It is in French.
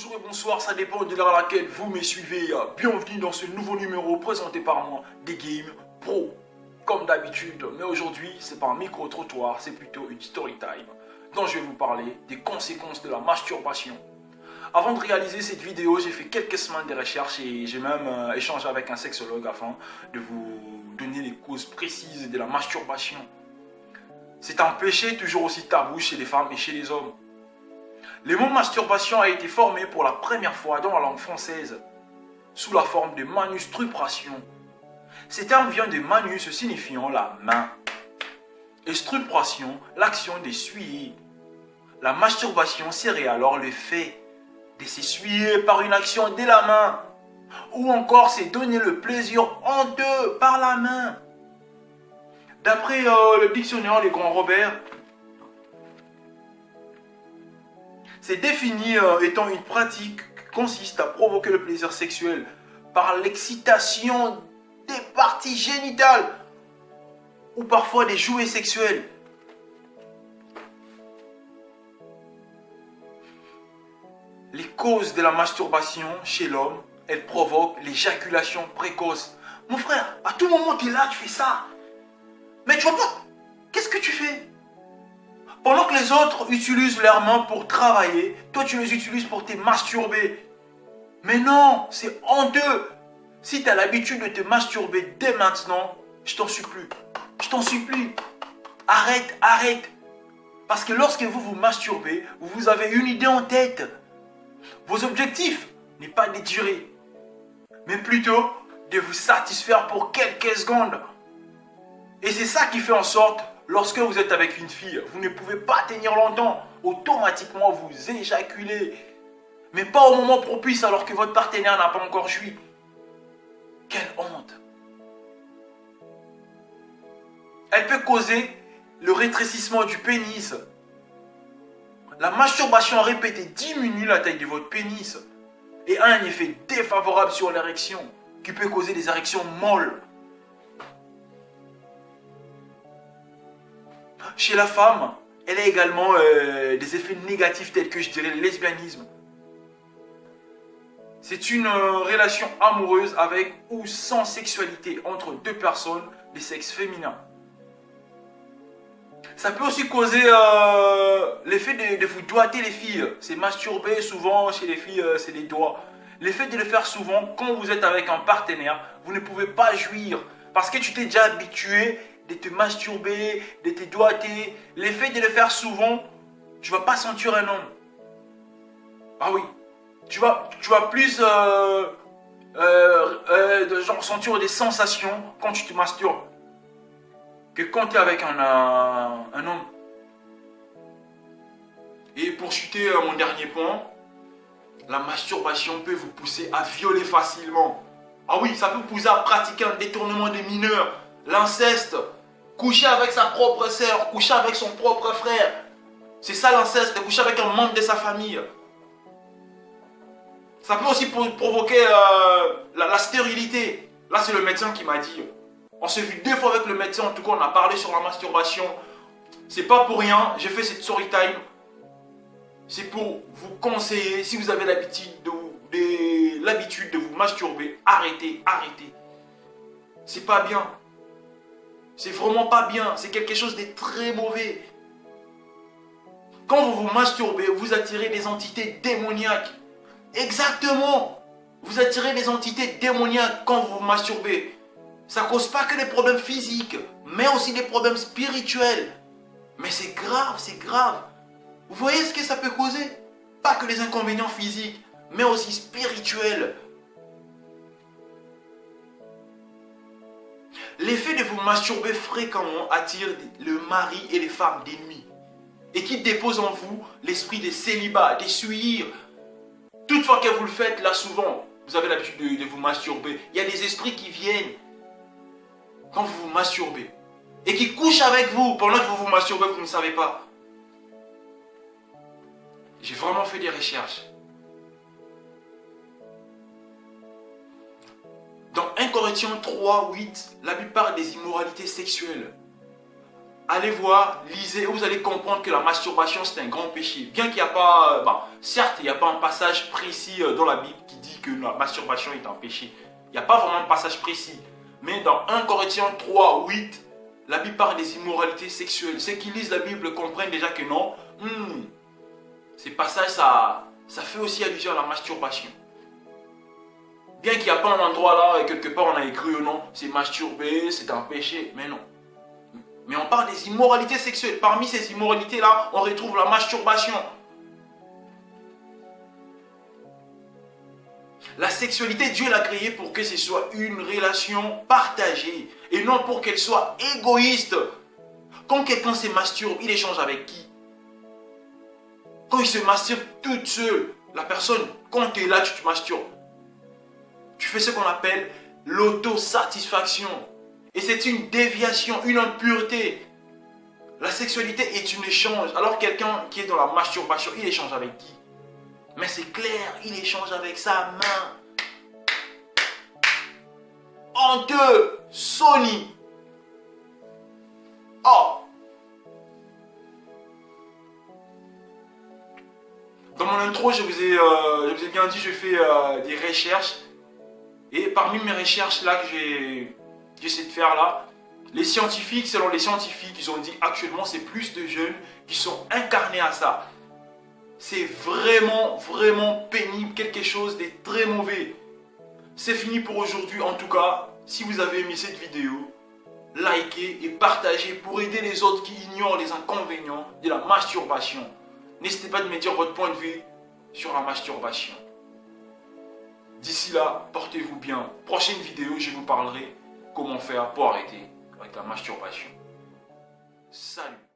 bonjour et bonsoir, ça dépend de l'heure à laquelle vous me suivez. Bienvenue dans ce nouveau numéro présenté par moi, des Games Pro. Comme d'habitude, mais aujourd'hui, c'est pas un micro-trottoir, c'est plutôt une story time, dont je vais vous parler des conséquences de la masturbation. Avant de réaliser cette vidéo, j'ai fait quelques semaines de recherche et j'ai même échangé avec un sexologue afin de vous donner les causes précises de la masturbation. C'est un péché toujours aussi tabou chez les femmes et chez les hommes. Le mot masturbation a été formé pour la première fois dans la langue française, sous la forme de manustupration. Ce terme vient de manus signifiant la main, et stupration, l'action d'essuyer. La masturbation serait alors le fait de s'essuyer par une action de la main, ou encore se donner le plaisir honteux par la main. D'après le dictionnaire Les Grands Robert, c'est défini étant une pratique qui consiste à provoquer le plaisir sexuel par l'excitation des parties génitales ou parfois des jouets sexuels. Les causes de la masturbation chez l'homme, elles provoquent l'éjaculation précoce. Mon frère, à tout moment tu es là, tu fais ça. Mais tu vois pas, qu'est-ce que tu fais? Pendant que les autres utilisent leurs mains pour travailler, toi tu les utilises pour te masturber. Mais non, c'est honteux. Si tu as l'habitude de te masturber dès maintenant, je t'en supplie. Je t'en supplie. Arrête, arrête. Parce que lorsque vous vous masturbez, vous avez une idée en tête. Vos objectifs n'est pas de durer, mais plutôt de vous satisfaire pour quelques secondes. Et c'est ça qui fait en sorte, lorsque vous êtes avec une fille, vous ne pouvez pas tenir longtemps. Automatiquement, vous éjaculez. Mais pas au moment propice alors que votre partenaire n'a pas encore joui. Quelle honte. Elle peut causer le rétrécissement du pénis. La masturbation répétée diminue la taille de votre pénis et a un effet défavorable sur l'érection qui peut causer des érections molles. Chez la femme, elle a également des effets négatifs tels que je dirais le lesbianisme. C'est une relation amoureuse avec ou sans sexualité entre deux personnes de sexe féminin. Ça peut aussi causer l'effet de vous doigter les filles. C'est masturber souvent chez les filles, c'est les doigts. L'effet de le faire souvent, quand vous êtes avec un partenaire, vous ne pouvez pas jouir. Parce que tu t'es déjà habitué de te masturber, de te doigter. L'effet de le faire souvent, tu ne vas pas sentir un homme. Ah oui. Tu vas plus genre sentir des sensations quand tu te masturbes que quand tu es avec un homme. Et pour chuter mon dernier point, la masturbation peut vous pousser à violer facilement. Ah oui, ça peut vous pousser à pratiquer un détournement des mineurs, l'inceste, coucher avec sa propre sœur, coucher avec son propre frère. C'est ça l'inceste, de coucher avec un membre de sa famille. Ça peut aussi provoquer la stérilité. Là, c'est le médecin qui m'a dit. On s'est vu 2 fois avec le médecin, en tout cas, on a parlé sur la masturbation. C'est pas pour rien, j'ai fait cette story time. C'est pour vous conseiller, si vous avez l'habitude de vous masturber, arrêtez, arrêtez. C'est pas bien. C'est vraiment pas bien. C'est quelque chose de très mauvais. Quand vous vous masturbez, vous attirez des entités démoniaques. Exactement. Vous attirez des entités démoniaques quand vous vous masturbez. Ça ne cause pas que des problèmes physiques, mais aussi des problèmes spirituels. Mais c'est grave, c'est grave. Vous voyez ce que ça peut causer? Pas que les inconvénients physiques, mais aussi spirituels. L'effet de vous masturber fréquemment attire le mari et les femmes d'ennemis et qui dépose en vous l'esprit de célibat, d'essuyer. Toutefois que vous le faites, là souvent, vous avez l'habitude de vous masturber. Il y a des esprits qui viennent quand vous vous masturbez et qui couchent avec vous pendant que vous vous masturbez, vous ne savez pas. J'ai vraiment fait des recherches. Dans 1 Corinthiens 3, 8, la plupart des immoralités sexuelles allez voir, lisez, vous allez comprendre que la masturbation c'est un grand péché. Bien qu'il n'y a pas, certes, il n'y a pas un passage précis dans la Bible qui dit que la masturbation est un péché. Il n'y a pas vraiment un passage précis. Mais dans 1 Corinthiens 3, 8, la Bible parle des immoralités sexuelles. Ceux qui lisent la Bible comprennent déjà que non, ces passages, ça fait aussi allusion à la masturbation. Bien qu'il n'y a pas un endroit là, et quelque part on a écrit ou non, c'est masturber, c'est un péché, mais non. Mais on parle des immoralités sexuelles. Parmi ces immoralités-là, on retrouve la masturbation. La sexualité, Dieu l'a créée pour que ce soit une relation partagée et non pour qu'elle soit égoïste. Quand quelqu'un se masturbe, il échange avec qui? Quand il se masturbe toute seule, la personne, quand tu es là, tu te masturbes. Tu fais ce qu'on appelle l'autosatisfaction. Et c'est une déviation, une impureté. La sexualité est un échange. Alors quelqu'un qui est dans la masturbation, il échange avec qui? Mais c'est clair, il échange avec sa main. Honteux, Sony. Oh. Dans mon intro, je vous ai bien dit, je fais des recherches. Et parmi mes recherches là que j'essaie de faire là, les scientifiques, selon les scientifiques, ils ont dit actuellement c'est plus de jeunes qui sont incarnés à ça. C'est vraiment, vraiment pénible, quelque chose de très mauvais. C'est fini pour aujourd'hui. En tout cas, si vous avez aimé cette vidéo, likez et partagez pour aider les autres qui ignorent les inconvénients de la masturbation. N'hésitez pas de me dire votre point de vue sur la masturbation. D'ici là, portez-vous bien. Prochaine vidéo, je vous parlerai comment faire pour arrêter avec la masturbation. Salut!